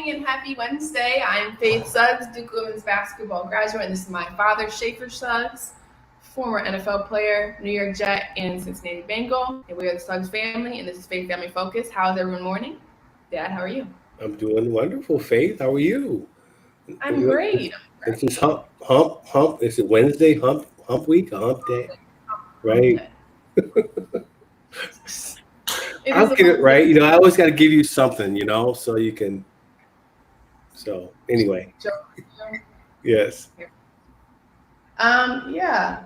morning and happy Wednesday. I'm Faith Suggs, Duke Women's basketball graduate, and this is my father, Shafer Suggs, former NFL player, New York Jet, and Cincinnati Bengal. And we are the Suggs family, and this is Faith Family Focus. How's everyone morning? Dad, how are you? I'm doing wonderful, Faith. How are you? I'm great. This is hump. Is it Wednesday? Hump week? Hump day? Right? I'll get it right. I always got to give you something, so you can. So anyway. Yes. Yeah.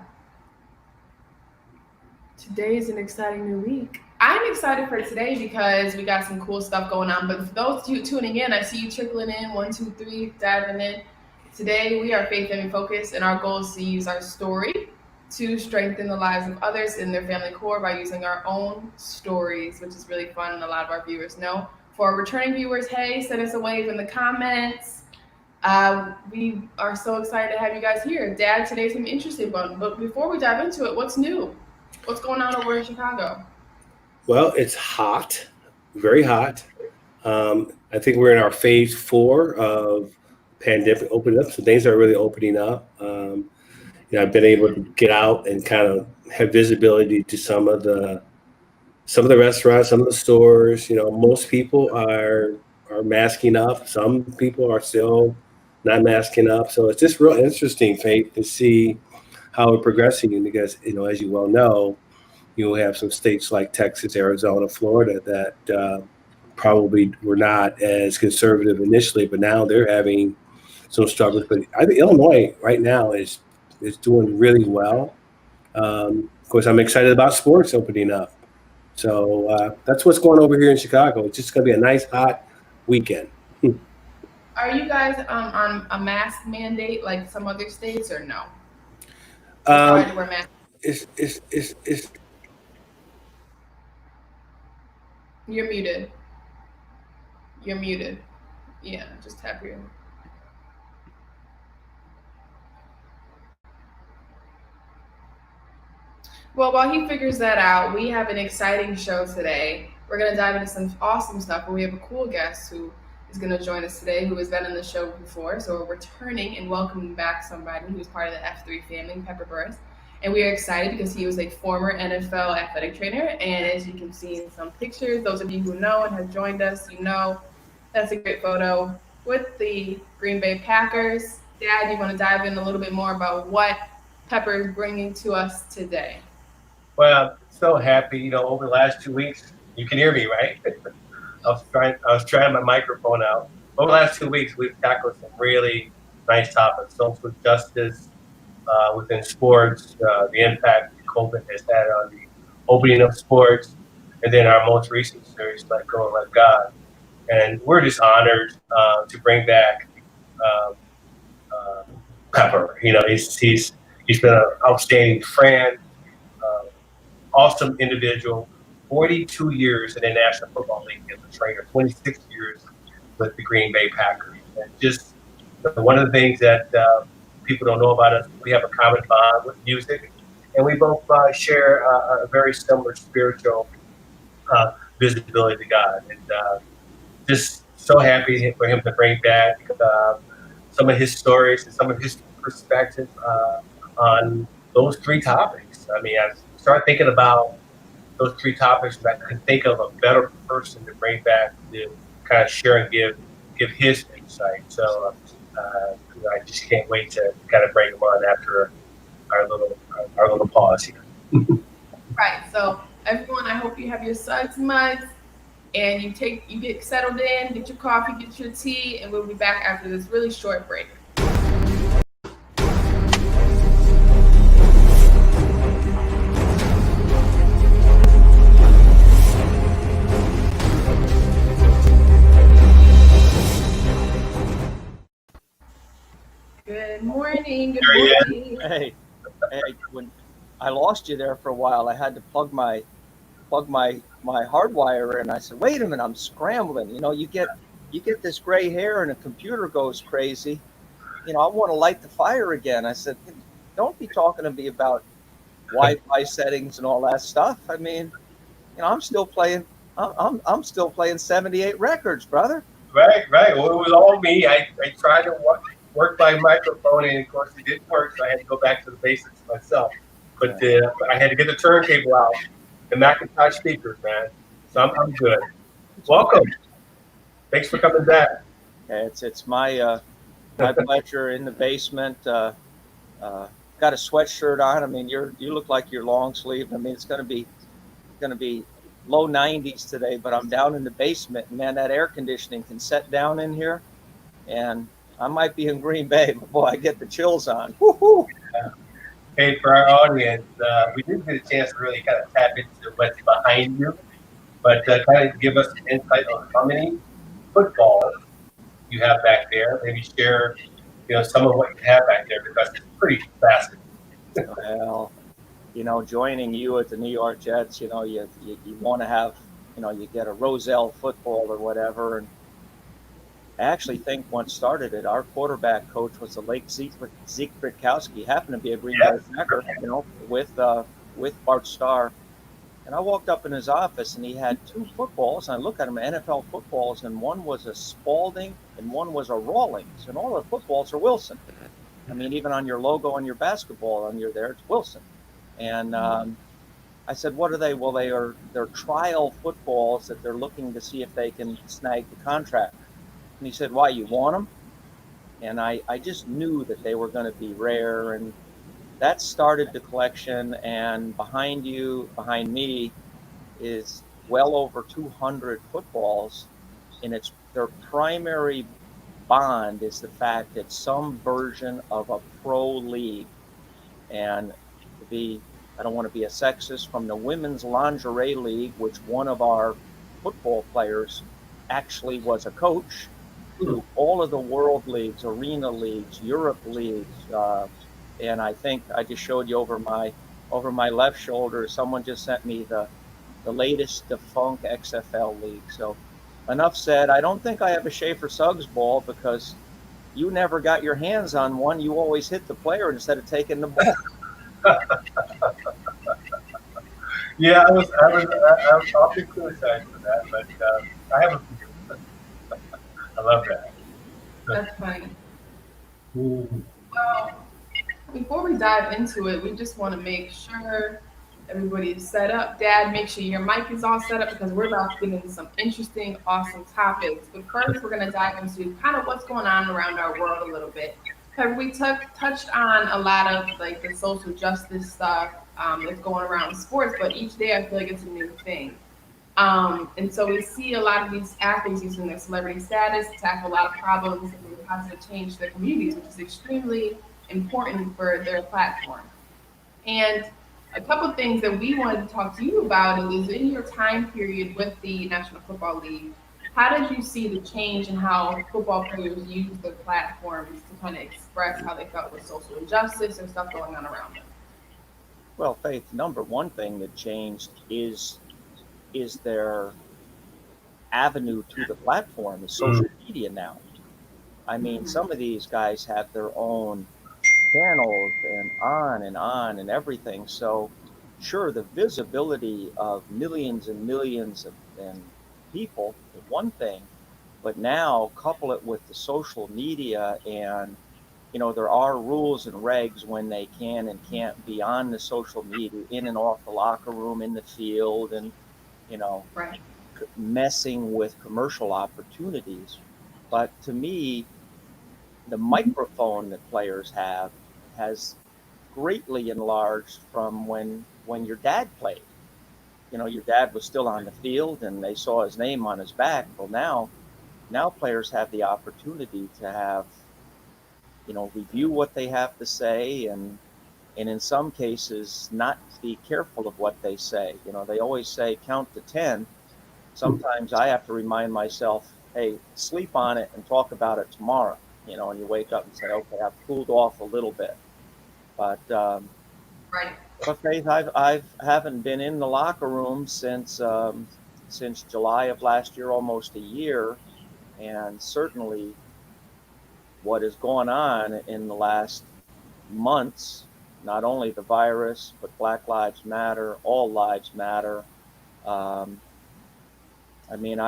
Today is an exciting new week. I'm excited for today because we got some cool stuff going on. But for those of you tuning in, I see you trickling in, 1, 2, 3, diving in. Today we are Faith Family Focused, and our goal is to use our story to strengthen the lives of others in their family core by using our own stories, which is really fun and a lot of our viewers know. For our returning viewers, hey, send us a wave in the comments. We are so excited to have you guys here. Dad, today's an interesting one, but before we dive into it, what's new? What's going on over in Chicago? Well, it's hot, very hot. I think we're in our phase 4 of pandemic opening up, so things are really opening up. I've been able to get out and kind of have visibility to some of the restaurants, some of the stores. Most people are masking up. Some people are still not masking up. So it's just real interesting, Faith, to see how we're progressing. Because, as you well know, you have some states like Texas, Arizona, Florida that probably were not as conservative initially, but now they're having some struggles. But I think Illinois right now is doing really well. Of course, I'm excited about sports opening up. So that's what's going over here in Chicago. It's just going to be a nice, hot weekend. Are you guys on a mask mandate like some other states, or no? It's You're muted. You're muted. Yeah, just tap your. Well, while he figures that out, we have an exciting show today. We're going to dive into some awesome stuff, but we have a cool guest who is going to join us today who has been in the show before. So we're returning and welcoming back somebody who's part of the F3 family, Pepper Burris. And we are excited because he was a former NFL athletic trainer. And as you can see in some pictures, those of you who know and have joined us, that's a great photo with the Green Bay Packers. Dad, you want to dive in a little bit more about what Pepper is bringing to us today? Well, I'm so happy. Over the last 2 weeks, you can hear me, right? I was trying my microphone out. Over the last 2 weeks, we've tackled some really nice topics: social justice within sports, the impact that COVID has had on the opening of sports, and then our most recent series, Let Go and Let God. And we're just honored to bring back Pepper. He's been an outstanding friend. Awesome individual, 42 years in the National Football League as a trainer, 26 years with the Green Bay Packers. And just one of the things that people don't know about us, we have a common bond with music, and we both share a very similar spiritual visibility to God. And just so happy for him to bring back some of his stories and some of his perspective on those 3 topics. I mean, I start thinking about those 3 topics, and I could think of a better person to bring back to kind of share and give his insight. So I just can't wait to kind of bring him on after our little pause here. Right. So everyone, I hope you have your Suggs mugs and you get settled in, get your coffee, get your tea, and we'll be back after this really short break. Good morning. Hey, when I lost you there for a while, I had to plug my hard wire in. I said, wait a minute, I'm scrambling. You get this gray hair and a computer goes crazy. I want to light the fire again. I said, don't be talking to me about Wi-Fi settings and all that stuff. I mean, I'm still playing. I'm still playing 78 records, brother. Right. Well, it was all me. I tried to work my microphone, and of course it didn't work, so I had to go back to the basics myself. But I had to get the turntable out, the Macintosh speakers, man. So I'm good. Welcome. Thanks for coming back. It's my pleasure in the basement. Got a sweatshirt on. I mean, you look like you're long sleeved. I mean, it's gonna be low 90s today, but I'm down in the basement, and man, that air conditioning can set down in here, and I might be in Green Bay, but boy, I get the chills on. Woo-hoo. Hey, for our audience, we didn't get a chance to really kind of tap into what's behind you, but kind of give us some insight on how many footballs you have back there. Maybe share, some of what you have back there because it's pretty fascinating. Well, joining you at the New York Jets, you want to have, you get a Roselle football or whatever. And I actually think what started it, our quarterback coach was the late Zeke Britkowski, happened to be a Green Bay Packer, with Bart Starr. And I walked up in his office and he had two footballs. And I looked at them, NFL footballs, and one was a Spalding and one was a Rawlings. And all the footballs are Wilson. I mean, even on your logo on your basketball on your there, it's Wilson. And I said, what are they? Well, they're trial footballs that they're looking to see if they can snag the contract. And he said, why, you want them? And I just knew that they were going to be rare. And that started the collection. And behind me, is well over 200 footballs. And their primary bond is the fact that some version of a pro league. And I don't want to be a sexist, from the women's lingerie league, which one of our football players actually was a coach, to all of the world leagues, arena leagues, Europe leagues, and I think I just showed you over my left shoulder. Someone just sent me the latest defunct XFL league. So enough said. I don't think I have a Shafer Suggs ball because you never got your hands on one. You always hit the player instead of taking the ball. Yeah, I was I'll be criticized for that, but I have a few. I love that. That's funny. Ooh. Well, before we dive into it, we just want to make sure everybody is set up. Dad, make sure your mic is all set up because we're about to get into some interesting, awesome topics. But first, we're going to dive into kind of what's going on around our world a little bit. We touched on a lot of like the social justice stuff that's going around sports, but each day I feel like it's a new thing. And so we see a lot of these athletes using their celebrity status to tackle a lot of problems and really positive change to their communities, which is extremely important for their platform. And a couple things that we wanted to talk to you about is in your time period with the National Football League, how did you see the change in how football players use their platforms to kind of express how they felt with social injustice or stuff going on around them? Well, Faith, number one thing that changed is their avenue to the platform is social media now. I mean, some of these guys have their own channels and on and everything. So, sure, the visibility of millions and millions of people is one thing, but now couple it with the social media, and there are rules and regs when they can and can't be on the social media, in and off the locker room, in the field, and Right. messing with commercial opportunities. But to me, the microphone that players have has greatly enlarged from when your dad played. Your dad was still on the field and they saw his name on his back. Well, now players have the opportunity to have, review what they have to say, and in some cases not be careful of what they say. They always say count to 10. Sometimes I have to remind myself, hey, sleep on it and talk about it tomorrow. And you wake up and say, okay, I've cooled off a little bit. But Right. Faith, I haven't been in the locker room since July of last year, almost a year, and certainly what has gone on in the last months, not only the virus, but Black Lives Matter, all lives matter. I mean,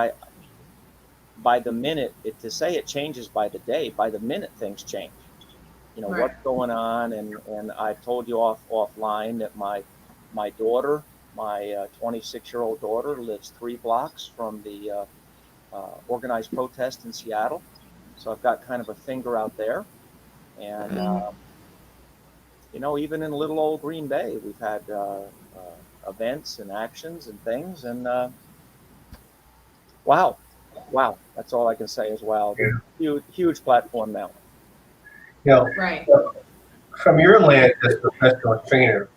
by the minute, to say it changes by the day, by the minute things change. Right. What's going on, and I told you offline that my daughter, my 26-year-old daughter, lives 3 blocks from the organized protest in Seattle, so I've got kind of a finger out there, and even in little old Green Bay, we've had events and actions and things, and wow, that's all I can say is wow. Huge platform now. Right. From your lens as a professional trainer,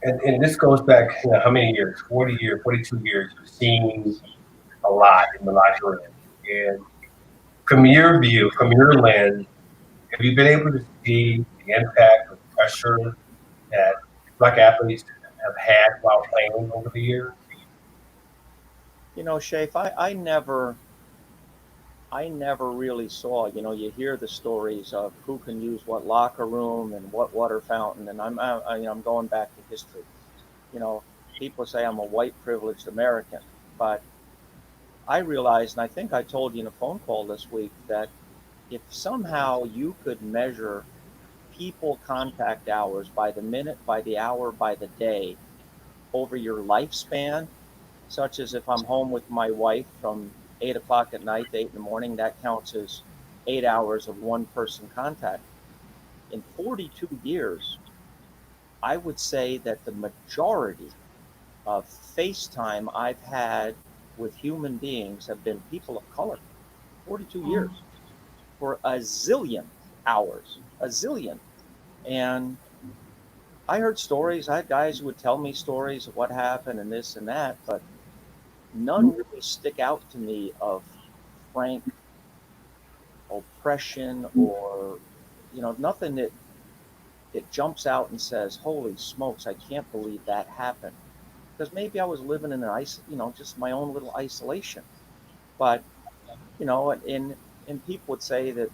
and this goes back, how many years? 40 years, 42 years. You've seen a lot in the locker room. And from your view, from your lens, have you been able to see the impact of pressure that Black athletes have had while playing over the years? Shafe, I never really saw, you hear the stories of who can use what locker room and what water fountain, and I'm going back to history. People say I'm a white privileged American, but I realized, and I think I told you in a phone call this week, that if somehow you could measure people contact hours by the minute, by the hour, by the day over your lifespan, such as if I'm home with my wife from 8 o'clock at night to 8 in the morning, that counts as 8 hours of one person contact. In 42 years, I would say that the majority of FaceTime I've had with human beings have been people of color. 42 years for a zillion hours, a zillion. And I heard stories. I had guys who would tell me stories of what happened and this and that, but none really stick out to me of frank oppression or, nothing that jumps out and says, holy smokes, I can't believe that happened. Because maybe I was living in just my own little isolation. But, and people would say that,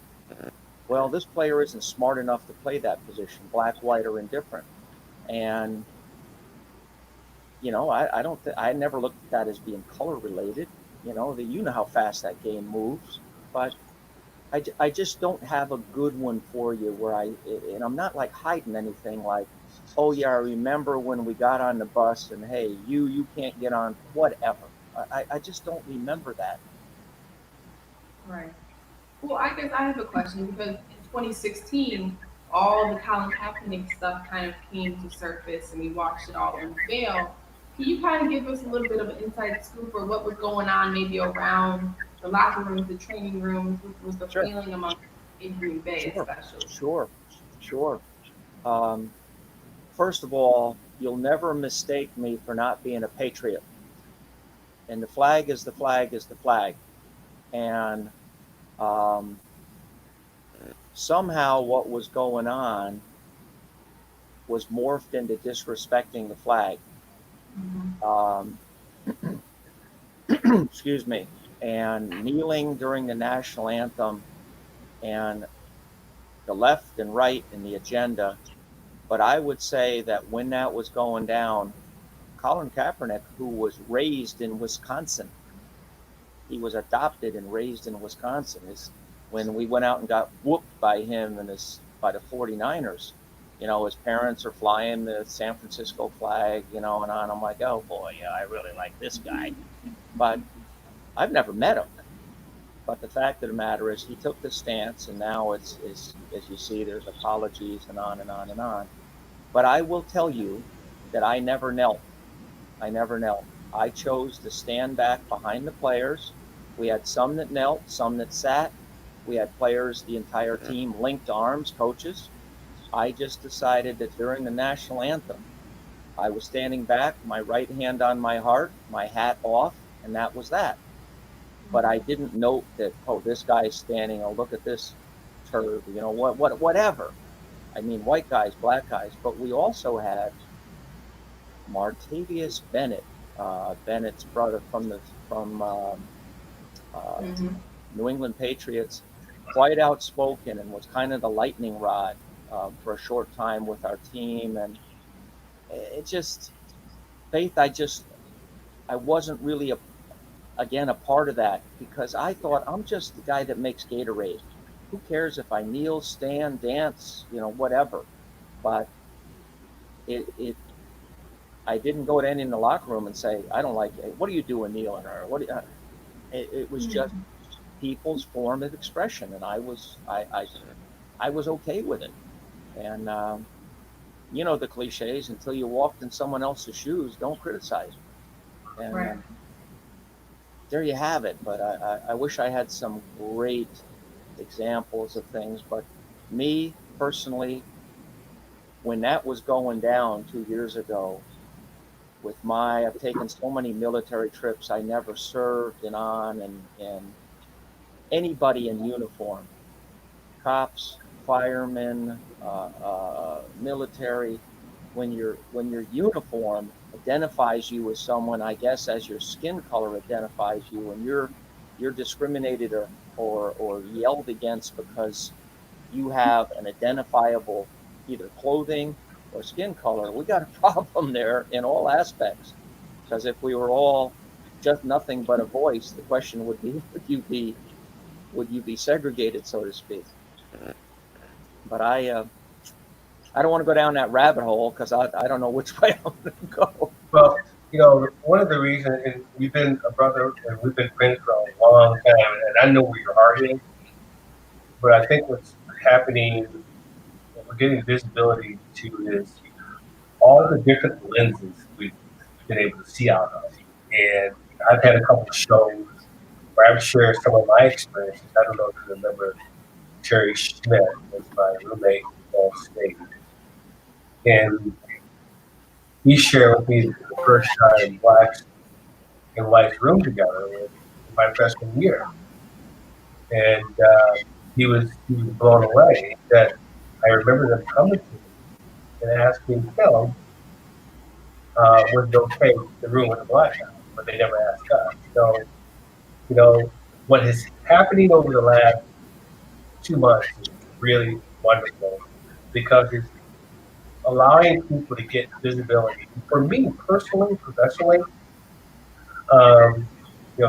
well, this player isn't smart enough to play that position, black, white, or indifferent. And, I never looked at that as being color related. You know how fast that game moves. But I just don't have a good one for you and I'm not like hiding anything like, oh yeah, I remember when we got on the bus and hey, you can't get on, whatever. I just don't remember that. Right. Well, I guess I have a question because in 2016, all the Colin Kaepernick stuff kind of came to surface and we watched it all unveil. Can you kind of give us a little bit of an inside scoop or what was going on maybe around the locker rooms, the training rooms? What was the Sure. feeling among in Green Bay especially? Sure. First of all, you'll never mistake me for not being a patriot. And the flag is the flag is the flag. And somehow what was going on was morphed into disrespecting the flag. Excuse me. And kneeling during the national anthem and the left and right in the agenda. But I would say that when that was going down, Colin Kaepernick, who was raised in Wisconsin, he was adopted and raised in Wisconsin. When we went out and got whooped by him and by the 49ers, his parents are flying the San Francisco flag, and on. I'm like, oh boy, yeah, I really like this guy. But I've never met him. But the fact of the matter is he took the stance, and now it's as you see, there's apologies and on and on and on. But I will tell you that I never knelt. I chose to stand back behind the players. We had some that knelt, some that sat. We had players, the entire team, linked arms, coaches. I just decided that during the national anthem, I was standing back, my right hand on my heart, my hat off, and that was that. But I didn't note that, oh, this guy's standing, oh, look at this turd, whatever. I mean, white guys, black guys. But we also had Martavius Bennett, Bennett's brother from New England Patriots, quite outspoken and was kind of the lightning rod for a short time with our team. And it just, Faith, I wasn't really again, a part of that, because I thought I'm just the guy that makes Gatorade. Who cares if I kneel, stand, dance, whatever. But it I didn't go to any in the locker room and say, I don't like it. What are you doing kneeling? Or it was just Mm. people's form of expression. And I was okay with it. And, the cliches, until you walked in someone else's shoes, don't criticize. And Right. there you have it. But I wish I had some great examples of things. But me personally, when that was going down 2 years ago, I've taken so many military trips I never served and on, and anybody in uniform, cops, firemen, military, when your uniform identifies you as someone, I guess, as your skin color identifies you, and you're discriminated or yelled against because you have an identifiable either clothing or skin color, we got a problem there in all aspects. Because if we were all just nothing but a voice, the question would be, would you be segregated, so to speak? But I don't want to go down that rabbit hole because I don't know which way I'm going to go. Well, one of the reasons, and we've been a brother and we've been friends for a long time, and I know where your heart is, but I think what's happening, what we're getting visibility to is all the different lenses we've been able to see out of. And I've had a couple of shows where I've shared some of my experiences. I don't know if you remember Terry Schmidt was my roommate on stage. And he shared with me the first time blacks and whites roomed together was in my freshman year. And he was blown away that I remember them coming to me and asking him, was it okay to room with a black guy? But they never asked us. So, you know, what is happening over the last 2 months is really wonderful because it's allowing people to get visibility. For me personally, professionally, um,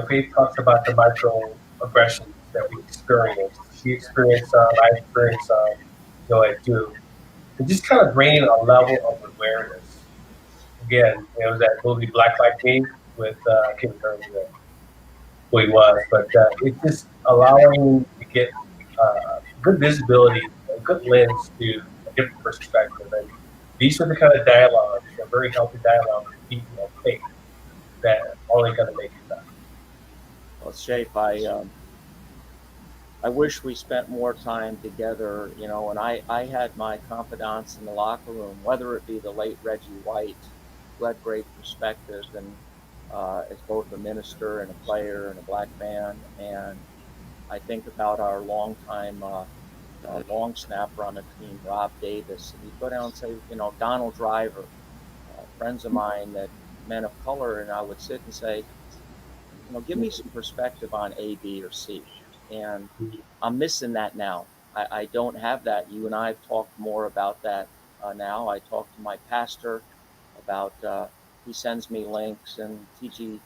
Faith talks about the microaggressions that we experience. She experienced some, I experienced some, I do. And just kind of bringing a level of awareness. Again, it was that movie Black Like Me with, I can't remember who he was, but it's just allowing to get good visibility, a good lens to a different perspective. And these are the kind of dialogues, very healthy dialogues with people of faith that are only going to make it better. Well, Shape, I wish we spent more time together, and I had my confidants in the locker room, whether it be the late Reggie White, who had great perspective and as both a minister and a player and a black man. And I think about our longtime long snapper on the team, Rob Davis. And you'd go down and say, Donald Driver, friends of mine that men of color, and I would sit and say, give me some perspective on A, B, or C. And I'm missing that now. I don't have that. You and I have talked more about that now. I talk to my pastor about, he sends me links, and TG,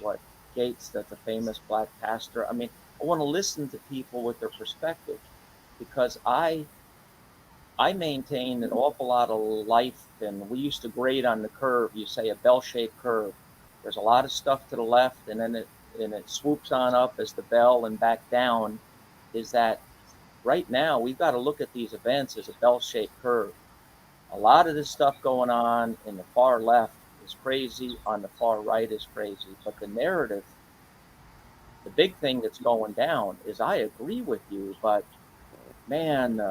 what, Gates, that's a famous black pastor. I mean, I want to listen to people with their perspective because I maintain an awful lot of life, and we used to grade on the curve. You say a bell-shaped curve. There's a lot of stuff to the left, and then it swoops on up as the bell and back down. Is that right now we've got to look at these events as a bell-shaped curve. A lot of this stuff going on in the far left is crazy, on the far right is crazy, but the narrative, the big thing that's going down is I agree with you, but man,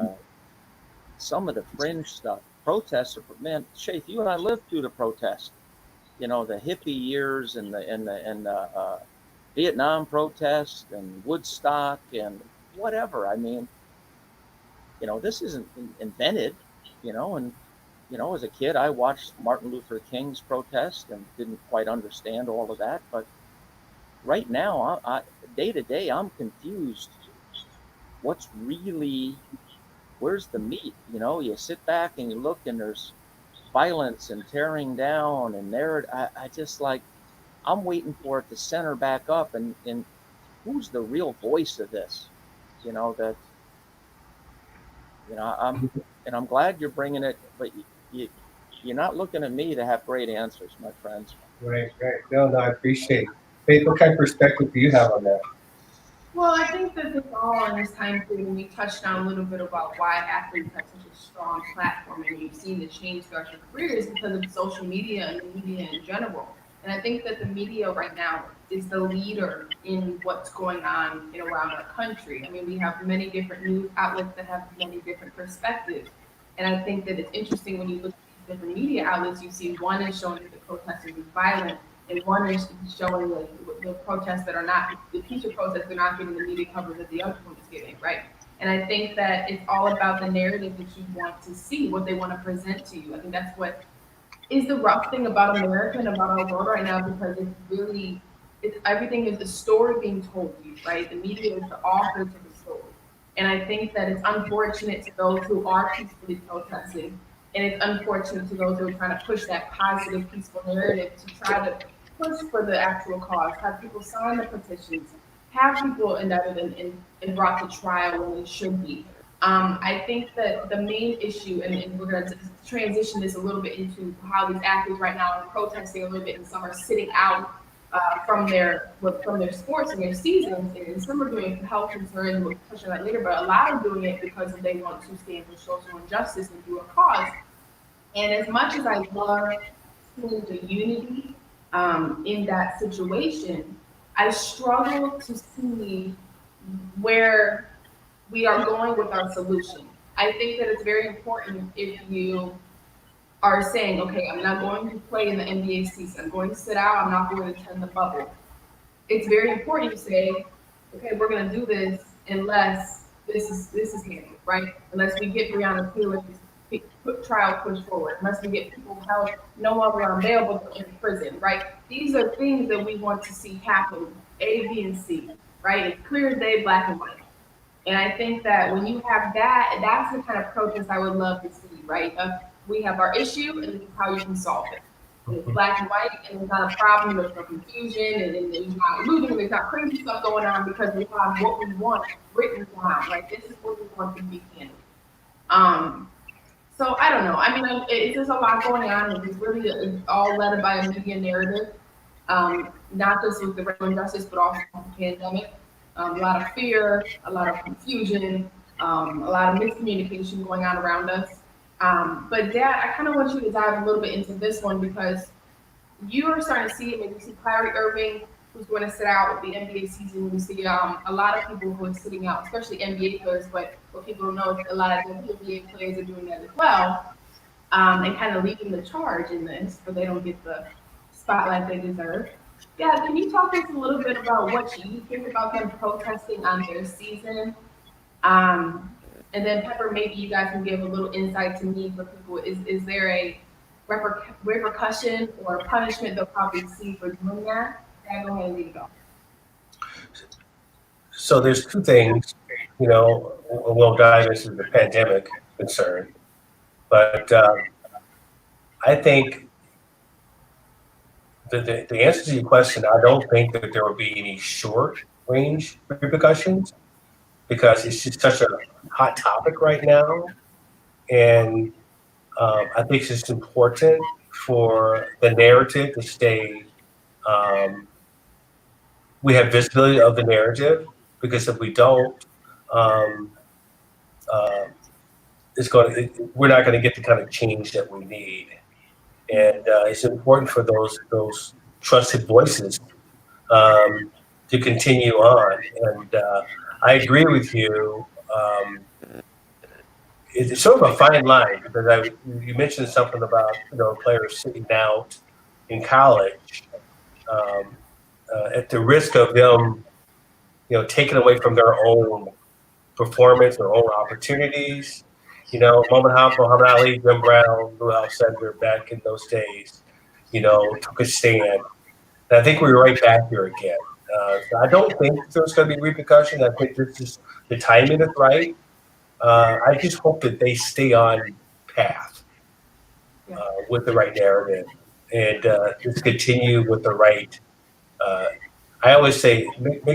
some of the fringe stuff, protests are, man, Shafe, you and I lived through the protest. The hippie years and the Vietnam protest and Woodstock and whatever. I mean, this isn't invented, and as a kid, I watched Martin Luther King's protest and didn't quite understand all of that. But right now, day to day, I'm confused. What's really, where's the meat? You sit back and you look, and there's violence and tearing down and narrative. I just like, I'm waiting for it to center back up, and who's the real voice of this? That I'm glad you're bringing it, but you're not looking at me to have great answers, my friends. Right. No, I appreciate it. Faith, what kind of perspective do you have on that? Well, I think that this all in this time period, we touched on a little bit about why athletes have such a strong platform and you've seen the change throughout your careers because of social media and the media in general. And I think that the media right now is the leader in what's going on around our country. I mean, we have many different news outlets that have many different perspectives. And I think that it's interesting when you look at different media outlets, you see one is showing that the protesters are violent and one is showing the protests that are not, the peaceful protests that are not getting the media coverage that the other one is getting, right? And I think that it's all about the narrative that you want to see, what they want to present to you. I think that's what is the rough thing about America and about our world right now because it's everything is the story being told to you, right? The media is the author to the story. And I think that it's unfortunate to those who are peacefully protesting, and it's unfortunate to those who are trying to push that positive, peaceful narrative to try to push for the actual cause, have people sign the petitions, have people indicted and brought to trial when they should be. I think that the main issue, and we're going to transition this a little bit into how these athletes right now are protesting a little bit, and some are sitting out from their sports and their seasons, and some are doing it for health concerns. We'll touch on that later, but a lot are doing it because they want to stand for social injustice and do a cause. And as much as I love seeing the unity in that situation, I struggle to see where we are going with our solution. I think that it's very important if you are saying, okay, I'm not going to play in the NBA season, I'm going to sit out, I'm not going to attend the bubble. It's very important to say, okay, we're going to do this unless this is handled, right? Unless we get Breonna Taylor's trial pushed forward, unless we get people held no longer on bail but in prison, right? These are things that we want to see happen, A, B, and C, right? It's clear as day, black and white. And I think that when you have that, that's the kind of protest I would love to see, right? We have our issue, and this is how you can solve it. And it's black and white, and there's not a problem, there's no confusion, and there's not looting, there's not crazy stuff going on because we have what we want written down, right? This is what we want to be handled. So I don't know. I mean, it's just a lot going on. It's really all led by a media narrative, not just with the racial injustice, but also with the pandemic. A lot of fear, a lot of confusion, a lot of miscommunication going on around us. But Dad, I kind of want you to dive a little bit into this one because you are starting to see it. Maybe you see Kyrie Irving, who's going to sit out the NBA season. You see a lot of people who are sitting out, especially NBA players. But what people don't know is a lot of NBA players are doing that as well, and kind of leading the charge in this, but they don't get the spotlight they deserve. Yeah, can you talk to us a little bit about what you think about them protesting on their season? Um, and then Pepper, maybe you guys can give a little insight to me for people. Is there a repercussion or punishment they'll probably see for doing that? Yeah, go ahead and lead it off. So there's two things, we'll dive into the pandemic concern, but I think the answer to your question, I don't think that there will be any short range repercussions because it's just such a hot topic right now. And I think it's just important for the narrative to stay, we have visibility of the narrative because if we don't, we're not going to get the kind of change that we need. And it's important for those trusted voices to continue on. And I agree with you. It's sort of a fine line because you mentioned something about players sitting out in college at the risk of them taken away from their own performance, their own opportunities. Muhammad Ali, Jim Brown, Lou Alcindor back in those days, took a stand. And I think we're right back here again. So I don't think there's going to be repercussions. I think this is the timing is right. I just hope that they stay on path with the right narrative and just continue with the right I always say,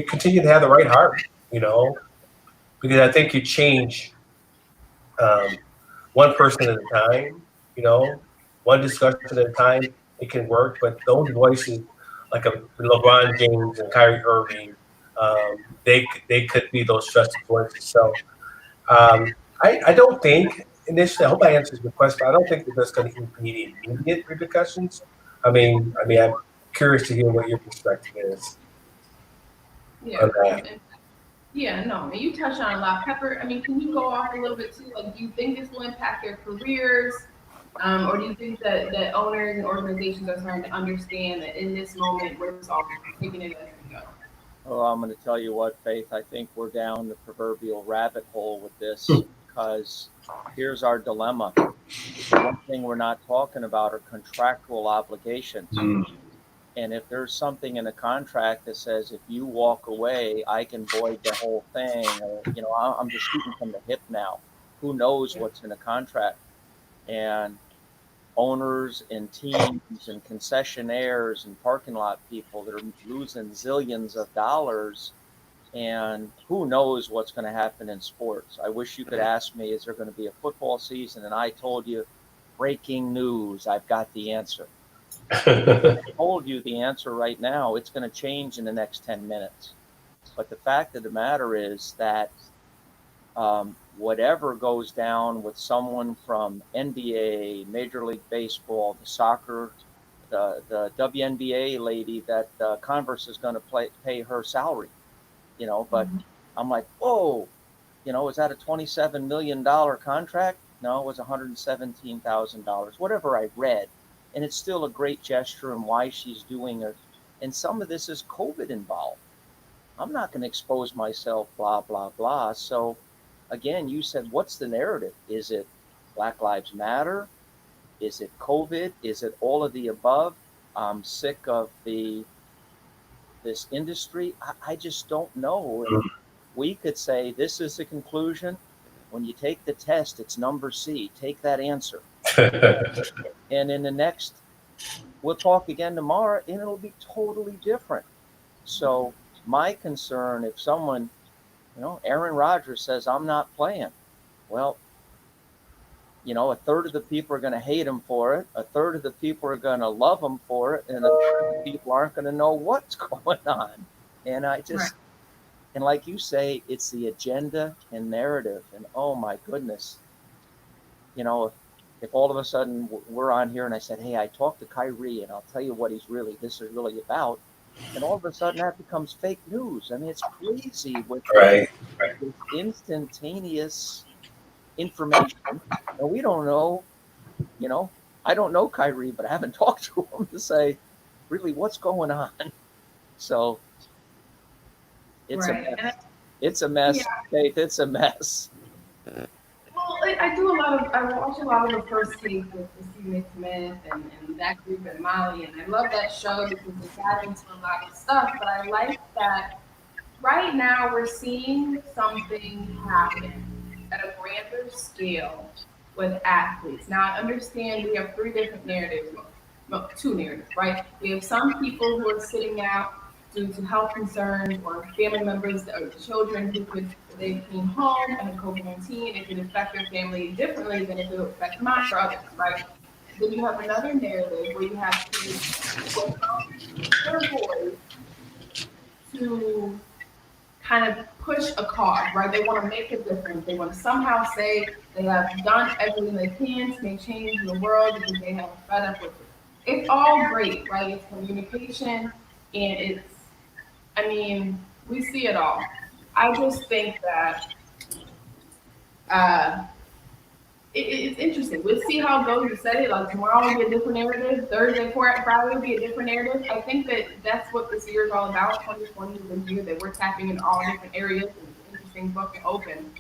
continue to have the right heart, because I think you change um, one person at a time, one discussion at a time. It can work, but those voices, like a LeBron James and Kyrie Irving, they could be those trusted voices. So I don't think initially. I hope I answers your question, but I don't think that that's going to be any immediate repercussions. I'm curious to hear what your perspective is Yeah. on that. Yeah, no, and you touched on a lot. Pepper, I mean, can you go off a little bit too? Like, do you think this will impact their careers? Or do you think that owners and organizations are starting to understand that in this moment, we're just all taking it as we go? Oh, I'm going to tell you what, Faith. I think we're down the proverbial rabbit hole with this because here's our dilemma. The one thing we're not talking about are contractual obligations. Mm. And if there's something in a contract that says if you walk away, I can void the whole thing, or I'm just shooting from the hip now. Who knows Yeah. what's in a contract? And owners and teams and concessionaires and parking lot people that are losing zillions of dollars, and who knows what's going to happen in sports. I wish you could ask me, is there going to be a football season? And I told you, breaking news, I've got the answer. I told you the answer right now. It's going to change in the next 10 minutes. But the fact of the matter is that whatever goes down with someone from NBA, Major League Baseball, the soccer, the WNBA lady that Converse is going to pay her salary, but I'm like, whoa, is that a $27 million contract? No, it was $117,000, whatever I read. And it's still a great gesture and why she's doing it. And some of this is COVID involved. I'm not going to expose myself, blah, blah, blah. So again, you said, what's the narrative? Is it Black Lives Matter? Is it COVID? Is it all of the above? I'm sick of this industry. I just don't know. And we could say this is the conclusion. When you take the test, it's number C. Take that answer. And in the next, we'll talk again tomorrow, and it'll be totally different. So my concern, if someone, Aaron Rodgers says, I'm not playing. Well, a third of the people are going to hate him for it. A third of the people are going to love him for it. And a third of the people aren't going to know what's going on. And I just, and like you say, it's the agenda and narrative. And oh my goodness, if all of a sudden we're on here and I said, hey, I talked to Kyrie and I'll tell you what this is really about. And all of a sudden that becomes fake news. I mean, it's crazy with Right. this instantaneous information. And we don't know, I don't know Kyrie, but I haven't talked to him to say really what's going on. So it's a mess. It's a mess, Yeah. Faith. It's a mess. Well, I watch a lot of the first take with Stephen Smith and that group and Molly, and I love that show because they got into a lot of stuff. But I like that right now we're seeing something happen at a grander scale with athletes. Now I understand we have three different narratives, two narratives, right? We have some people who are sitting out due to health concerns or family members or children who they came home and had COVID-19. It could affect their family differently than it could affect mine or others, right? Then you have another narrative where you have to their boys to kind of push a cause, right? They want to make a difference. They want to somehow say they have done everything they can to make change in the world because they have fed up with it. It's all great, right? It's communication and we see it all. I just think that uh, it's interesting. We'll see how it goes. You said it, like tomorrow will be a different narrative. Thursday, Friday will be a different narrative. I think that's what this year is all about. 2020 is a year that we're tapping in all different areas. And it's an interesting book and open.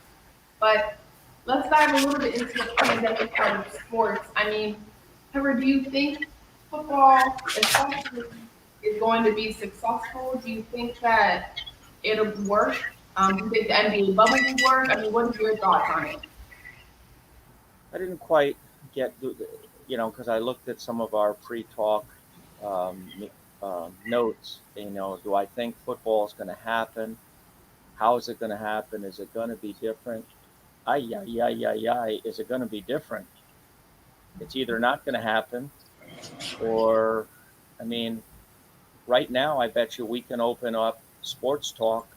But let's dive a little bit into the pandemic part of sports. Trevor, do you think football, especially, is going to be successful? Do you think that it'll work? Do you think the NBA bubble will work? What are your thoughts on it? I didn't quite get, because I looked at some of our pre-talk notes. Do I think football is going to happen? How is it going to happen? Is it going to be different? Ay, ay, ay, ay, ay. Is it going to be different? It's either not going to happen, or, I mean, right now, I bet you we can open up Sports Talk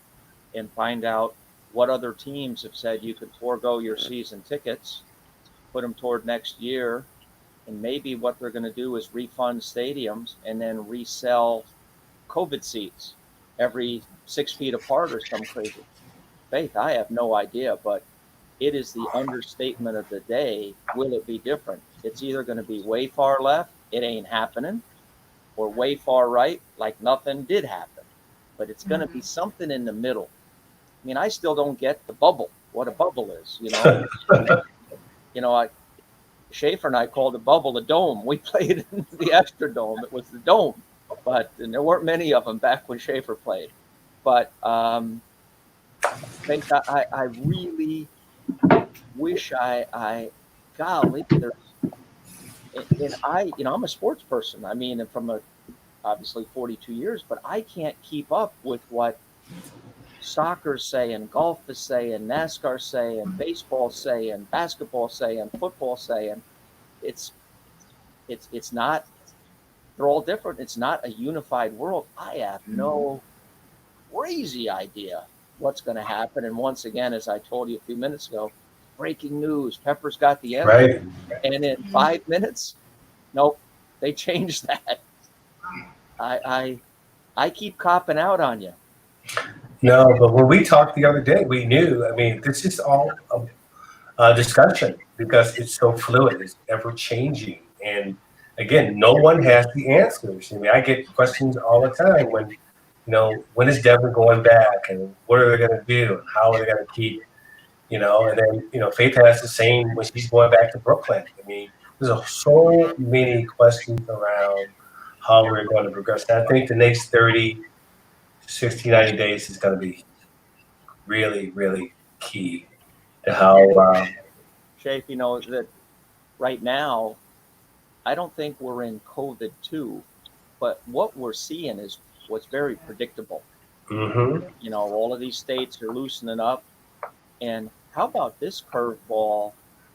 and find out what other teams have said you could forego your season tickets, put them toward next year, and maybe what they're going to do is refund stadiums and then resell COVID seats every 6 feet apart or some crazy. Faith, I have no idea, but it is the understatement of the day. Will it be different? It's either going to be way far left, it ain't happening, or way far right, like nothing did happen. But it's going to be something in the middle. I mean, I still don't get the bubble, what a bubble is, Shafer and I called the bubble the dome. We played in the Astrodome. It was the dome. And there weren't many of them back when Shafer played. But I think I really wish golly, there's, and I'm a sports person. I mean, from obviously 42 years, but I can't keep up with what soccer say and golf say and NASCAR say and baseball say and basketball say and football say, and it's not, they're all different. It's not a unified world. I have no crazy idea what's going to happen. And once again, as I told you a few minutes ago, breaking news, Pepper's got the answer. Right. And in 5 minutes, nope, they changed that. I keep copping out on you. No, but when we talked the other day, we knew. I mean, this is all a discussion because it's so fluid, it's ever changing, and again, no one has the answers. I mean, I get questions all the time when is Devin going back, and what are they going to do, and how are they going to keep, and then Faith has the same when she's going back to Brooklyn. I mean, there's so many questions around how we're going to progress. And I think the next 30, 60, 90 days is going to be really, really key to how. Shape, that right now, I don't think we're in COVID 2, but what we're seeing is what's very predictable. Mm-hmm. All of these states are loosening up. And how about this curveball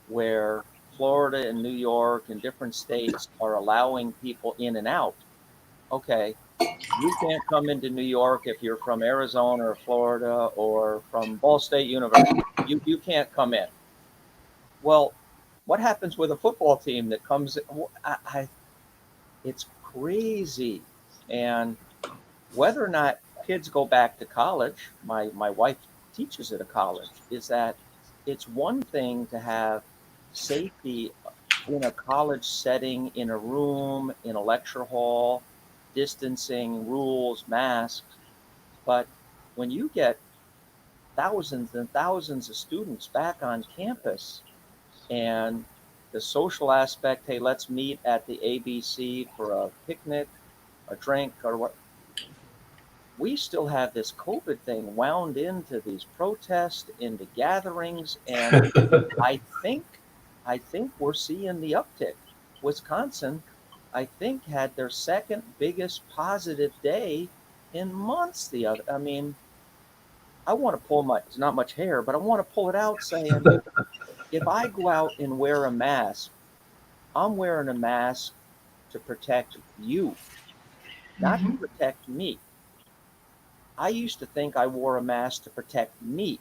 where Florida and New York and different states are allowing people in and out? Okay, you can't come into New York if you're from Arizona or Florida or from Ball State University. You can't come in. Well, what happens with a football team that comes in? It's crazy. And whether or not kids go back to college, my wife teaches at a college, is that it's one thing to have safety in a college setting, in a room, in a lecture hall, distancing, rules, masks. But when you get thousands and thousands of students back on campus, and the social aspect, hey, let's meet at the ABC for a picnic, a drink, or what. We still have this COVID thing wound into these protests, into gatherings, and I think we're seeing the uptick. Wisconsin, I think, had their second biggest positive day in months. I mean, I want to pull it's not much hair, but I want to pull it out saying, if I go out and wear a mask, I'm wearing a mask to protect you, not to protect me. I used to think I wore a mask to protect me,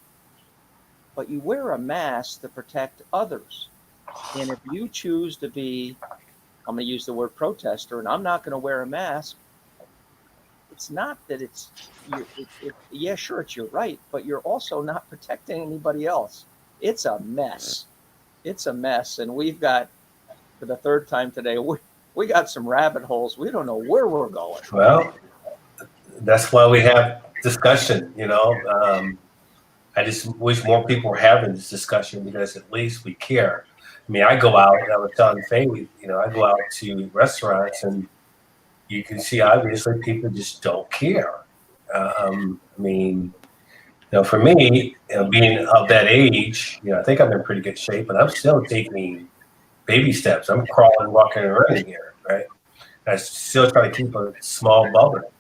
but you wear a mask to protect others. And if you choose to be, I'm going to use the word protester, and I'm not going to wear a mask, it's not that yeah, sure, it's your right, but you're also not protecting anybody else. It's a mess. It's a mess. And we've got, for the third time today, we got some rabbit holes. We don't know where we're going. Well, that's why we have discussion, I just wish more people were having this discussion because at least we care. I mean, I go out, and I was telling Faye, I go out to restaurants and you can see obviously people just don't care. I mean, for me, being of that age, I think I'm in pretty good shape, but I'm still taking baby steps. I'm crawling, walking, and running here, right? I still try to keep a small bubble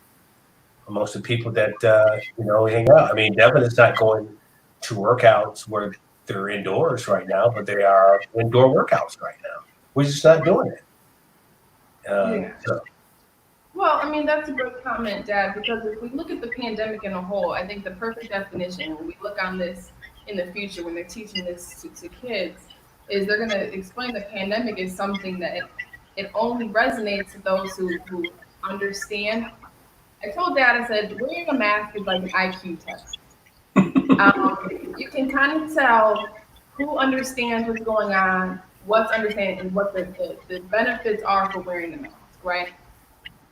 amongst the people that hang out. I mean, Devin is not going to workouts where they're indoors right now, but they are indoor workouts right now. We're just not doing it. Yeah. So, Well, I mean, that's a great comment, Dad, because if we look at the pandemic in a whole, I think the perfect definition, when we look on this in the future, when they're teaching this to kids, is they're going to explain the pandemic is something that it only resonates to those who understand. I told Dad, I said, wearing a mask is like an IQ test. You can kind of tell who understands what's going on, what's understanding, and what the benefits are for wearing the mask, right?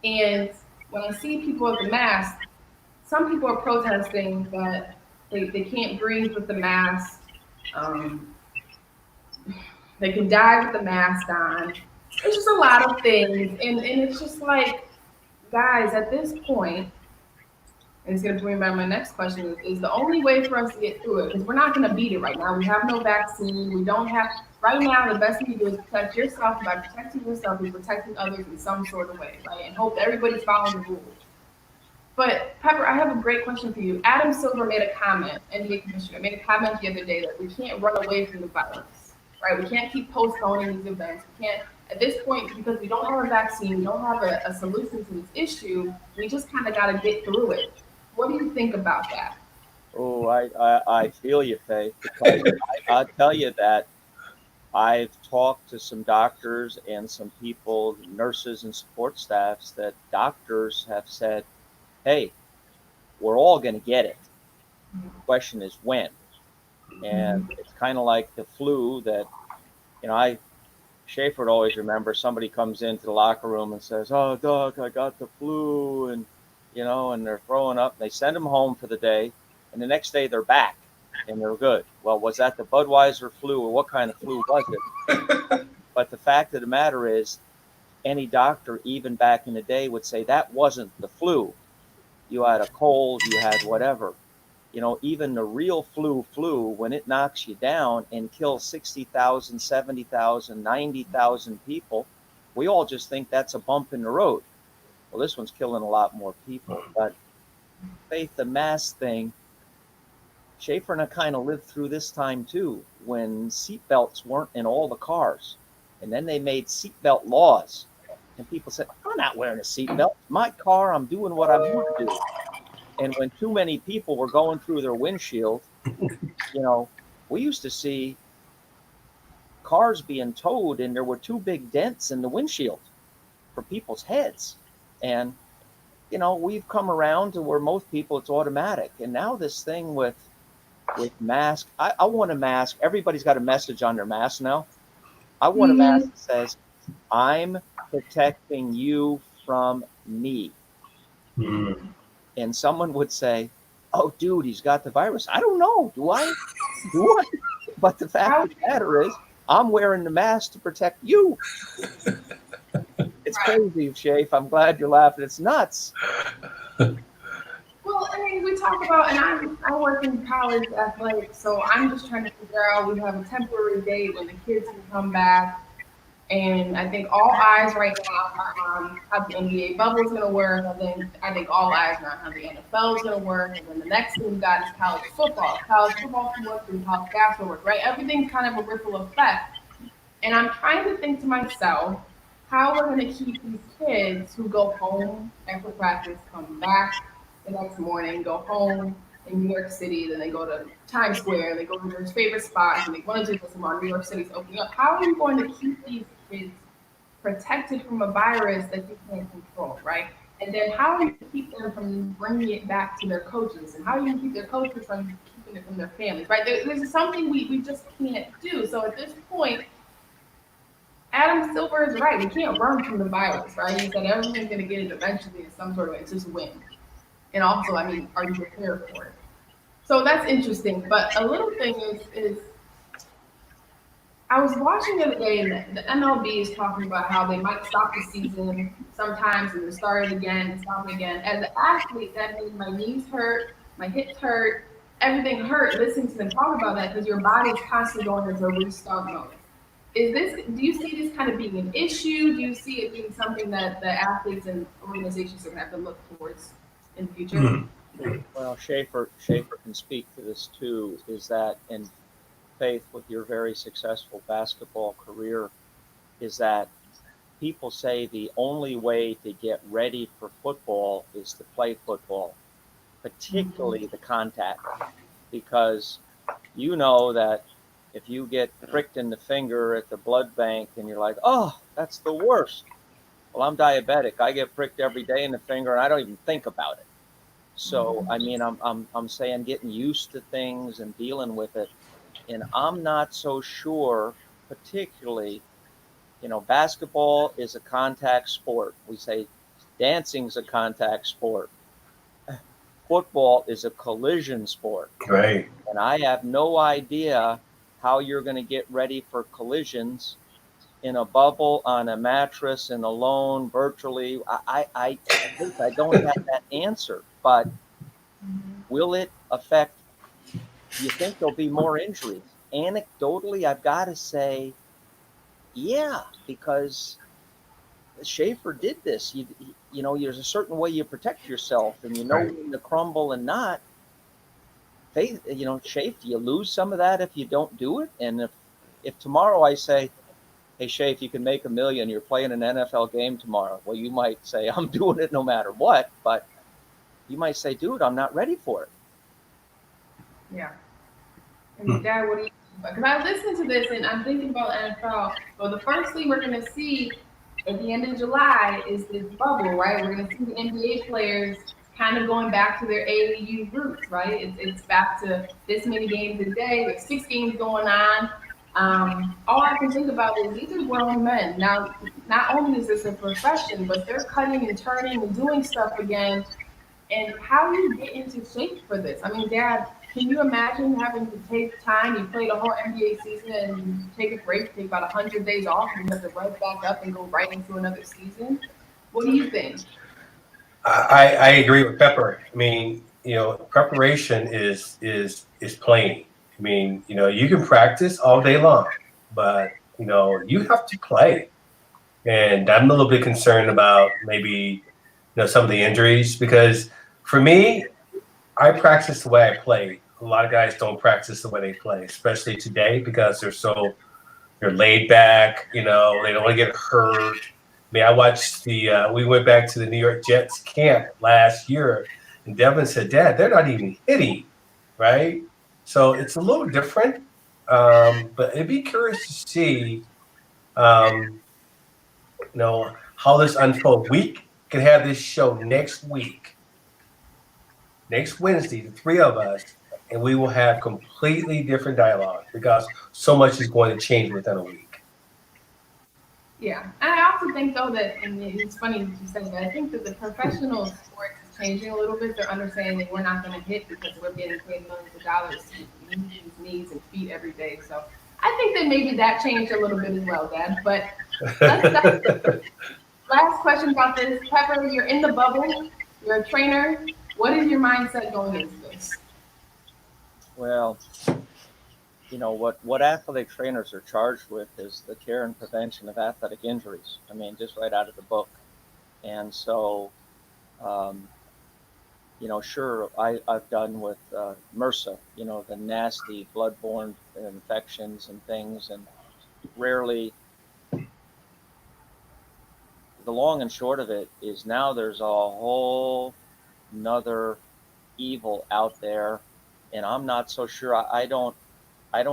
And when I see people with the mask, some people are protesting that they can't breathe with the mask. Um, they can die with the mask on. It's just a lot of things. And it's just like, guys, at this point, and it's going to bring me back my next question is the only way for us to get through it, because we're not going to beat it right now. We have no vaccine. We don't have, right now, the best thing you do is protect yourself. By protecting yourself, you're protecting others in some sort of way, right? And hope everybody's following the rules. But Pepper, I have a great question for you. Adam Silver made a comment, NBA commissioner, made a comment the other day that we can't run away from the virus, right? We can't keep postponing these events. We can't, at this point, because we don't have a vaccine, we don't have a solution to this issue, we just kind of got to get through it. What do you think about that? Oh, I feel you, Faith, because I'll tell you that I've talked to some doctors and some people, nurses and support staffs, that doctors have said, hey, we're all going to get it. The question is when. And it's kind of like the flu that, Shafer would always remember somebody comes into the locker room and says, oh, Doc, I got the flu. And they're throwing up. They send them home for the day. And the next day they're back and they're good. Well, was that the Budweiser flu or what kind of flu was it? But the fact of the matter is, any doctor, even back in the day, would say that wasn't the flu. You had a cold, you had whatever. Even the real flu, when it knocks you down and kills 60,000, 70,000, 90,000 people, we all just think that's a bump in the road. Well, this one's killing a lot more people. But Faith, the mask thing, Shafer and I kind of lived through this time too, when seatbelts weren't in all the cars. And then they made seatbelt laws. And people said, I'm not wearing a seatbelt. My car, I'm doing what I want to do. And when too many people were going through their windshield, we used to see cars being towed and there were two big dents in the windshield for people's heads. And, we've come around to where most people, it's automatic. And now this thing with mask, I want a mask. Everybody's got a message on their mask now. I want a mask that says, I'm protecting you from me. mm-hmm. And someone would say, oh, dude, he's got the virus. I don't know. Do I? But the fact of the matter is, I'm wearing the mask to protect you. It's crazy, Shafe. I'm glad you're laughing. It's nuts. Well, I mean, we talk about, and I work in college athletics, so I'm just trying to figure out, we have a temporary date when the kids can come back. And I think all eyes right now are on how the NBA bubble is going to work. I think all eyes are on how the NFL is going to work. And then the next thing we got is college football. College football can work and college basketball work, right? Everything's kind of a ripple effect. And I'm trying to think to myself how we're going to keep these kids who go home after practice, come back the next morning, go home in New York City, then they go to Times Square, they go to their favorite spots, and they want to do this while New York City's opening up. How are you going to keep these kids protected from a virus that you can't control, right? And then how are you going to keep them from bringing it back to their coaches? And how are you going to keep their coaches from keeping it from their families, right? There's something we just can't do. So at this point, Adam Silver is right. We can't run from the virus, right? He said everyone's going to get it eventually in some sort of way. It's just when. And also, I mean, are you prepared for it? So that's interesting. But a little thing is I was watching the other day, and the MLB is talking about how they might stop the season sometimes and then start it again and stop it again. As an athlete, that means my knees hurt, my hips hurt, everything hurt listening to them talk about that because your body's constantly going into a restart mode. Do you see this kind of being an issue? Do you see it being something that the athletes and organizations are going to have to look towards in the future? Well, Shafer can speak to this too. Is that in Faith, with your very successful basketball career, is that people say the only way to get ready for football is to play football, particularly the contact, because you know that if you get pricked in the finger at the blood bank and you're like, oh, that's the worst. Well, I'm diabetic. I get pricked every day in the finger and I don't even think about it. So, I mean, I'm saying getting used to things and dealing with it. And I'm not so sure, particularly, basketball is a contact sport. We say dancing's a contact sport. Football is a collision sport. Right. And I have no idea how you're going to get ready for collisions in a bubble, on a mattress, and alone, virtually. I don't have that answer. But will it affect? Do you think there'll be more injuries? Anecdotally, I've got to say, yeah, because Shafer did this. There's a certain way you protect yourself, and you know Right. when to crumble and not. Shafe, do you lose some of that if you don't do it? And if tomorrow I say, hey, Shafe, you can make $1 million, you're playing an NFL game tomorrow. Well, you might say, I'm doing it no matter what, but you might say, dude, I'm not ready for it. Yeah. And Dad, what do you? Because I listened to this and I'm thinking about NFL. Well, the first thing we're going to see at the end of July is this bubble, right? We're going to see the NBA players kind of going back to their AAU roots, right? It's back to this many games a day. There's 6 games going on. All I can think about is these are grown men. Now, not only is this a profession, but they're cutting and turning and doing stuff again. And how do you get into shape for this? I mean, Dad, can you imagine having to take time? You played a whole NBA season and you take a break, take about 100 days off, and you have to right back up and go right into another season. What do you think? I agree with Pepper. I mean, preparation is playing. I mean, you can practice all day long, but you have to play. And I'm a little bit concerned about maybe some of the injuries because for me, I practice the way I play. A lot of guys don't practice the way they play, especially today because they're laid back. They don't want to get hurt. I mean, I watched we went back to the New York Jets camp last year, and Devin said, Dad, they're not even hitting, right? So it's a little different, but it'd be curious to see, um, how this unfolds. We can have this show next week, next Wednesday, the three of us, and we will have completely different dialogue because so much is going to change within a week. Yeah, and I also think though that, and it's funny that you said that. I think that the professional sports is changing a little bit. They're understanding that we're not going to hit because we're getting paid millions of dollars to use these knees and feet every day. So I think that maybe that changed a little bit as well, Dad. But let's last question about this. Pepper, you're in the bubble. You're a trainer. What is your mindset going into this? Well, what athletic trainers are charged with is the care and prevention of athletic injuries. I mean, just right out of the book. And so, um, sure, I've done with MRSA, the nasty bloodborne infections and things, and rarely. The long and short of it is now there's a whole another evil out there, and I'm not so sure. I don't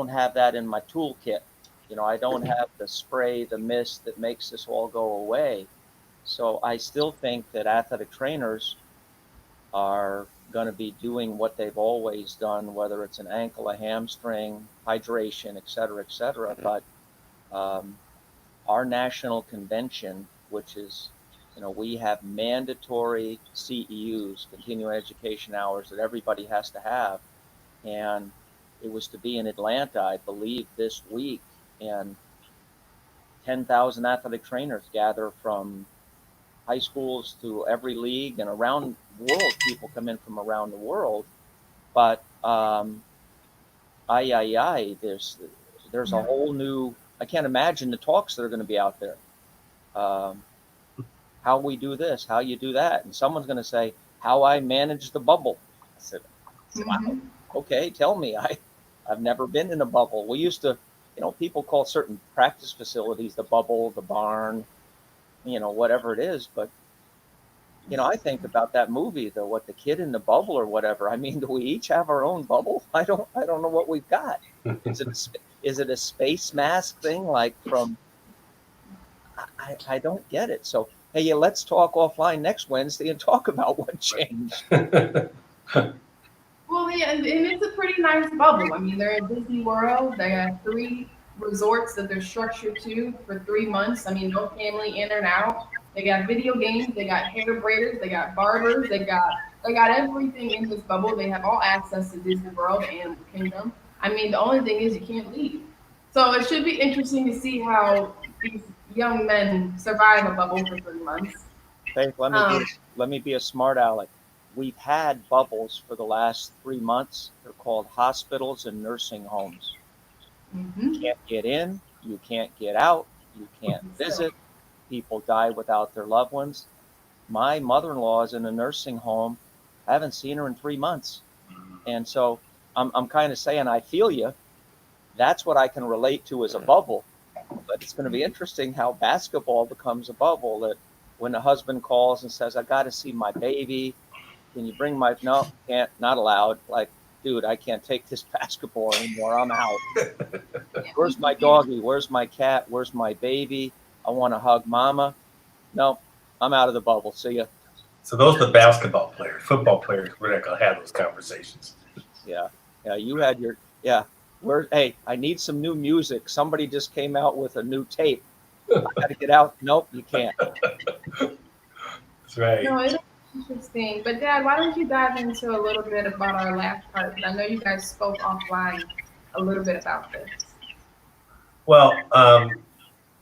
have that in my toolkit. I don't have the spray, the mist that makes this all go away. So I still think that athletic trainers are going to be doing what they've always done, whether it's an ankle, a hamstring, hydration, et cetera, et cetera. But um, our national convention, which is, we have mandatory CEUs, continuing education hours, that everybody has to have. And it was to be in Atlanta, I believe, this week. And 10,000 athletic trainers gather from high schools to every league and around the world. People come in from around the world. But there's a whole new I can't imagine the talks that are going to be out there. How we do this, how you do that. And someone's going to say, how I manage the bubble. I said, wow, okay, tell me. I've never been in a bubble. We used to, people call certain practice facilities the bubble, the barn, whatever it is. But, I think about that movie, the kid in the bubble or whatever. I mean, do we each have our own bubble? I don't know what we've got. Is it a space mask thing like from, I don't get it. So, hey, let's talk offline next Wednesday and talk about what changed. Well, yeah, and it's a pretty nice bubble. I mean, they're at Disney World. They have 3 resorts that they're structured to for 3 months. I mean, no family in and out. They got video games. They got hair braiders. They got barbers. They got everything in this bubble. They have all access to Disney World and Animal Kingdom. I mean, the only thing is you can't leave. So it should be interesting to see how these young men survive a bubble for 3 months. Faith, let me be a smart aleck. We've had bubbles for the last 3 months. They're called hospitals and nursing homes. You can't get in, you can't get out, you can't visit. People die without their loved ones. My mother-in-law is in a nursing home. I haven't seen her in 3 months. And so I'm kind of saying, I feel you. That's what I can relate to as a bubble. But it's going to be interesting how basketball becomes a bubble, that when the husband calls and says, I got to see my baby. Can you bring no, can't, not allowed. Like, dude, I can't take this basketball anymore. I'm out. Where's my doggy? Where's my cat? Where's my baby? I want to hug mama. No, I'm out of the bubble. See ya. So those are the basketball players. Football players, we're not going to have those conversations. Yeah. You had your, hey, I need some new music. Somebody just came out with a new tape. I got to get out. Nope, you can't. That's right. No, it's interesting. But Dad, why don't you dive into a little bit about our last part? I know you guys spoke offline a little bit about this. Well,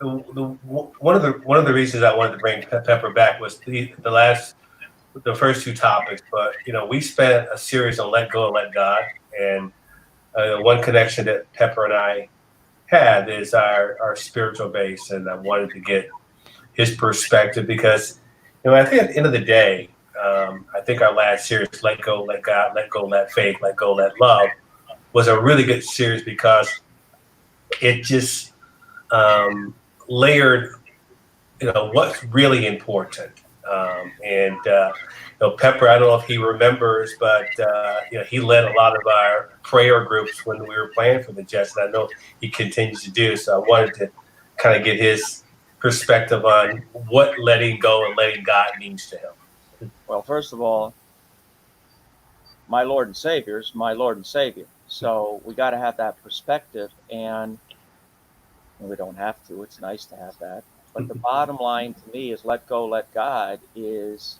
one of the reasons I wanted to bring Pepper back was the first 2 topics. But we spent a series on Let Go and Let God, and one connection that Pepper and I had is our spiritual base, and I wanted to get his perspective because I think at the end of the day, I think our last series, Let Go, Let God, Let Go, Let Faith, Let Go, Let Love, was a really good series because it just layered, what's really important. Pepper, I don't know if he remembers, but he led a lot of our prayer groups when we were playing for the Jets, and I know he continues to do. So I wanted to kind of get his perspective on what letting go and letting God means to him. Well, first of all, my Lord and Savior is my Lord and Savior. So we got to have that perspective, and we don't have to. It's nice to have that. But the bottom line to me is let go, let God is,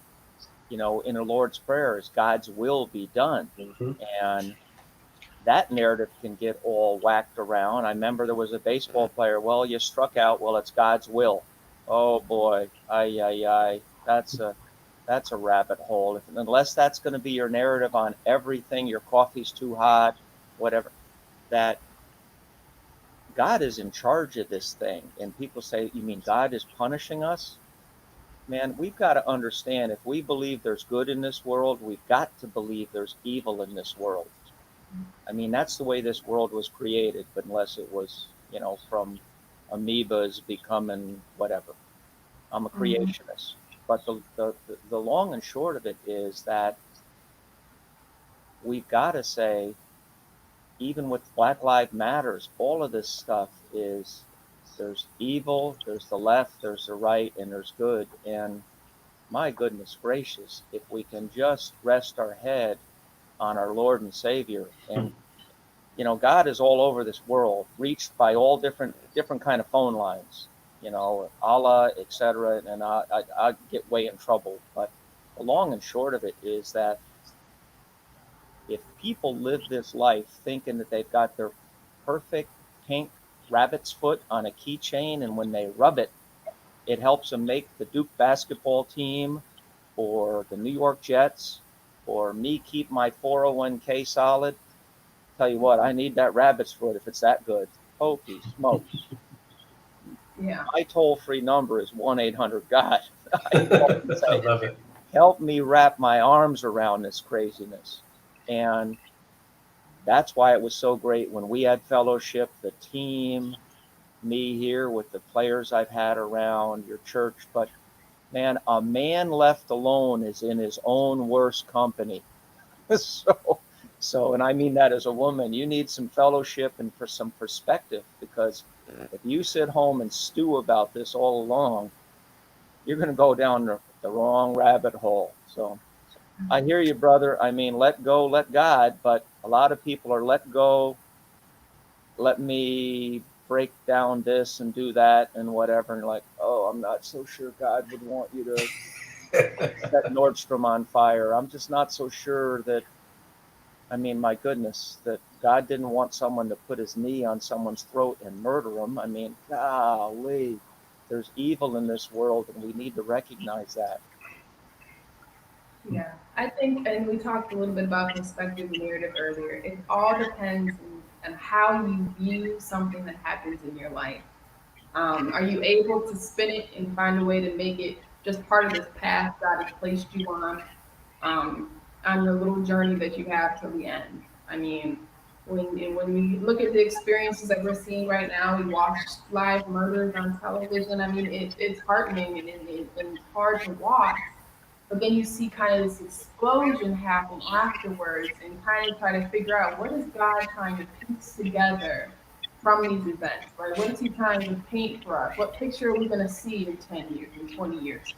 in the Lord's Prayer is God's will be done. And that narrative can get all whacked around. I remember there was a baseball player. Well, you struck out. Well, it's God's will. Oh boy. That's a rabbit hole. Unless that's going to be your narrative on everything, your coffee's too hot, whatever, that God is in charge of this thing. And people say, you mean God is punishing us? Man, we've got to understand, if we believe there's good in this world, we've got to believe there's evil in this world. I mean, that's the way this world was created, but unless it was, from amoebas becoming whatever. I'm a creationist. But the long and short of it is that we've got to say, even with Black Lives Matters, all of this stuff is, there's evil, there's the left, there's the right, and there's good. And my goodness gracious, if we can just rest our head on our Lord and Savior, and God is all over this world, reached by all different kind of phone lines, Allah, etc. And I get way in trouble. But the long and short of it is that if people live this life thinking that they've got their perfect pink rabbit's foot on a keychain, and when they rub it, it helps them make the Duke basketball team or the New York Jets, or me keep my 401k solid, tell you what, I need that rabbit's foot if it's that good. Holy smokes. Yeah. My toll-free number is 1-800-God. I love it. Help me wrap my arms around this craziness. And that's why it was so great when we had fellowship, the team, me here with the players I've had around your church. But man, a man left alone is in his own worst company. So, and I mean that as a woman, you need some fellowship and for some perspective, because if you sit home and stew about this all along, you're going to go down the wrong rabbit hole. So I hear you, brother. I mean, let go, let God, but a lot of people are let go, let me break down this and do that and whatever. And like, oh, I'm not so sure God would want you to set Nordstrom on fire. I'm just not so sure that, I mean, my goodness, that God didn't want someone to put his knee on someone's throat and murder them. I mean, golly, there's evil in this world, and we need to recognize that. Yeah, I think, and we talked a little bit about perspective and narrative earlier. It all depends on how you view something that happens in your life. Are you able to spin it and find a way to make it just part of this path God has placed you um, on your little journey that you have till the end? I mean, when we look at the experiences that we're seeing right now, we watch live murders on television. I mean, it's heartening and it's hard to watch. But then you see kind of this explosion happen afterwards and kind of try to figure out what is God trying to piece together from these events, right? What is he trying to paint for us? What picture are we going to see in 10 years, in 20 years?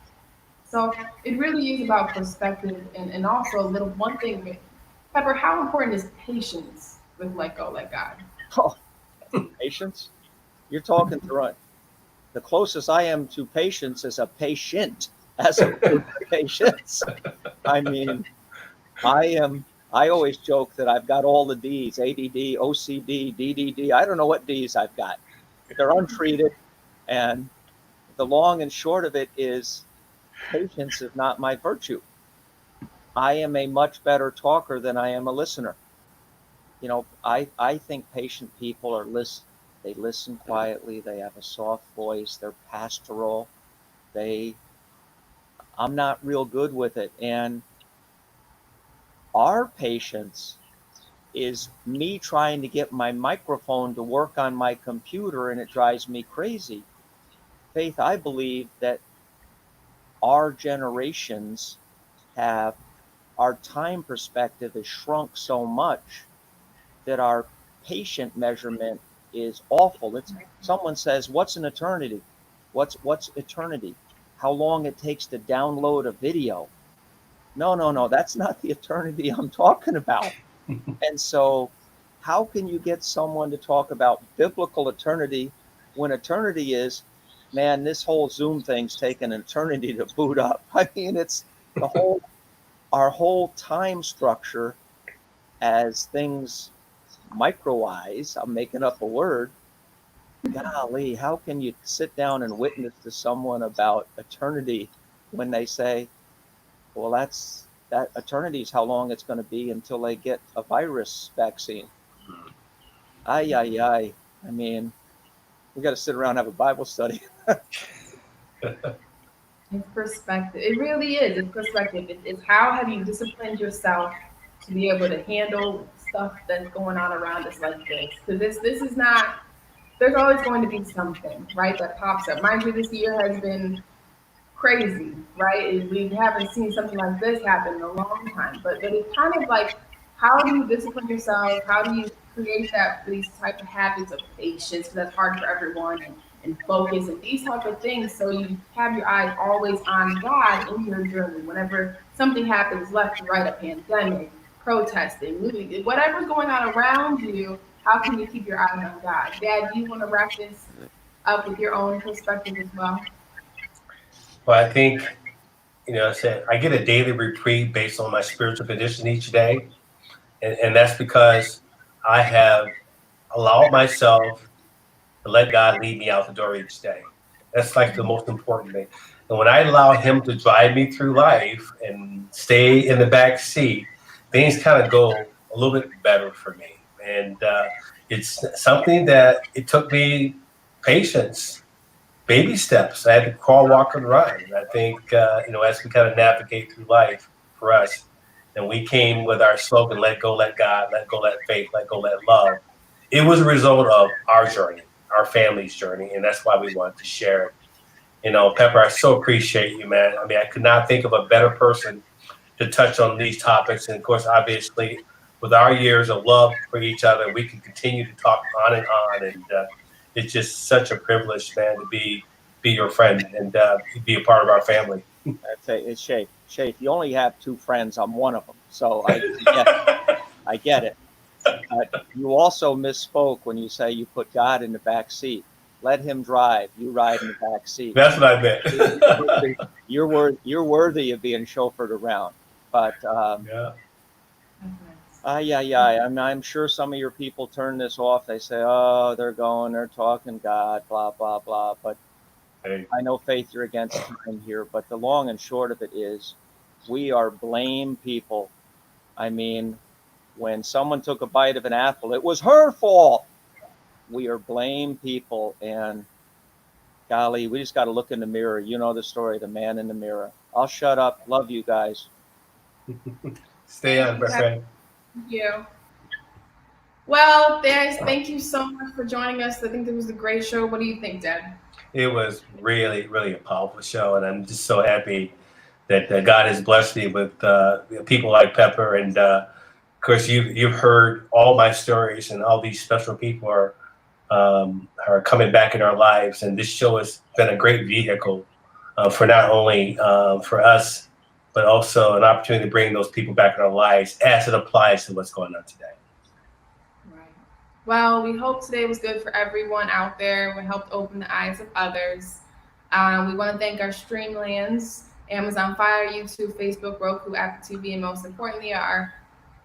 So it really is about perspective and also a little one thing, Pepper, how important is patience with let go, let God? Oh, patience? You're talking through it. The closest I am to patience is a patient as opposed to patience. I mean, I always joke that I've got all the D's, ADD, OCD, DDD. I don't know what D's I've got. They're untreated. And the long and short of it is patience is not my virtue. I am a much better talker than I am a listener. You know, I think patient people are they listen quietly, they have a soft voice, they're pastoral. They I'm not real good with it. And our patience is me trying to get my microphone to work on my computer, and it drives me crazy. Faith, I believe that our generations have our time perspective has shrunk so much that our patient measurement is awful. It's someone says, "What's an eternity? What's eternity? How long it takes to download a video?" No, no, no, that's not the eternity I'm talking about. And so, how can you get someone to talk about biblical eternity when eternity is, man, this whole Zoom thing's taken an eternity to boot up? I mean, it's our whole time structure as things microize. I'm making up a word. Golly, how can you sit down and witness to someone about eternity when they say, well, that eternity is how long it's going to be until they get a virus vaccine. Ay, ay, ay. I mean, we got to sit around and have a Bible study. It's perspective. It really is. It's perspective. It's how have you disciplined yourself to be able to handle stuff that's going on around us like this? Because this is not. There's always going to be something, right, that pops up. Mind you, this year has been crazy, right? We haven't seen something like this happen in a long time. But it's kind of like, how do you discipline yourself? How do you create these type of habits of patience? Because that's hard for everyone, and focus and these type of things. So you have your eyes always on God in your journey. Whenever something happens left to right, a pandemic, protesting, looting, whatever's going on around you, how can you keep your eyes on God? Dad, do you want to wrap this up with your own perspective as well? Well, I think, I said I get a daily reprieve based on my spiritual condition each day. And that's because I have allowed myself to let God lead me out the door each day. That's like the most important thing. And when I allow him to drive me through life and stay in the back seat, things kind of go a little bit better for me. And it's something that it took me patience baby steps. I had to crawl, walk, and run. And I think, as we kind of navigate through life for us, and we came with our slogan, let go, let God, let go, let faith, let go, let love. It was a result of our journey, our family's journey, and that's why we wanted to share it. Pepper, I so appreciate you, man. I mean, I could not think of a better person to touch on these topics. And of course, obviously, with our years of love for each other, we can continue to talk on and on. And it's just such a privilege, man, to be your friend and be a part of our family. I'd say it's Shafe. Shafe, you only have two friends. I'm one of them. So I get it. You also misspoke when you say you put God in the back seat. Let him drive. You ride in the back seat. That's what I meant. You're worthy of being chauffeured around. But Yeah. I'm sure some of your people turn this off. They say, "Oh, they're talking God, blah blah blah." But Hey. I know, Faith, you're against him here. But the long and short of it is, we are blame people. I mean, when someone took a bite of an apple, it was her fault. We are blame people, and golly, we just got to look in the mirror. You know the story, the man in the mirror. I'll shut up. Love you guys. Stay on, my friend. Thank you. Well, thank you so much for joining us. I think it was a great show. What do you think, Dad? It was really, really a powerful show, and I'm just so happy that God has blessed me with people like Pepper, and of course you've heard all my stories, and all these special people are coming back in our lives, and this show has been a great vehicle for not only for us, but also an opportunity to bring those people back in our lives as it applies to what's going on today. Well, we hope today was good for everyone out there. We helped open the eyes of others. We want to thank our Streamlands, Amazon Fire, YouTube, Facebook, Roku, Apple TV, and most importantly, our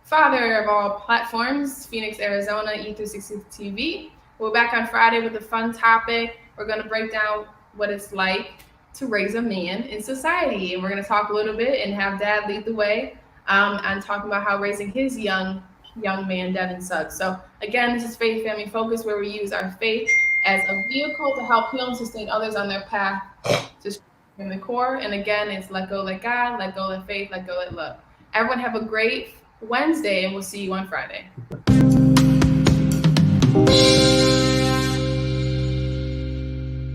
father of all platforms, Phoenix, Arizona, E360 TV. We're back on Friday with a fun topic. We're going to break down what it's like to raise a man in society. And we're going to talk a little bit and have Dad lead the way on talking about how raising his young man, Devin Suggs. So again, this is Faith Family Focus, where we use our faith as a vehicle to help heal and sustain others on their path to in the core. And again, it's let go, let God, let go, let faith, let go, let love. Everyone have a great Wednesday, and we'll see you on Friday.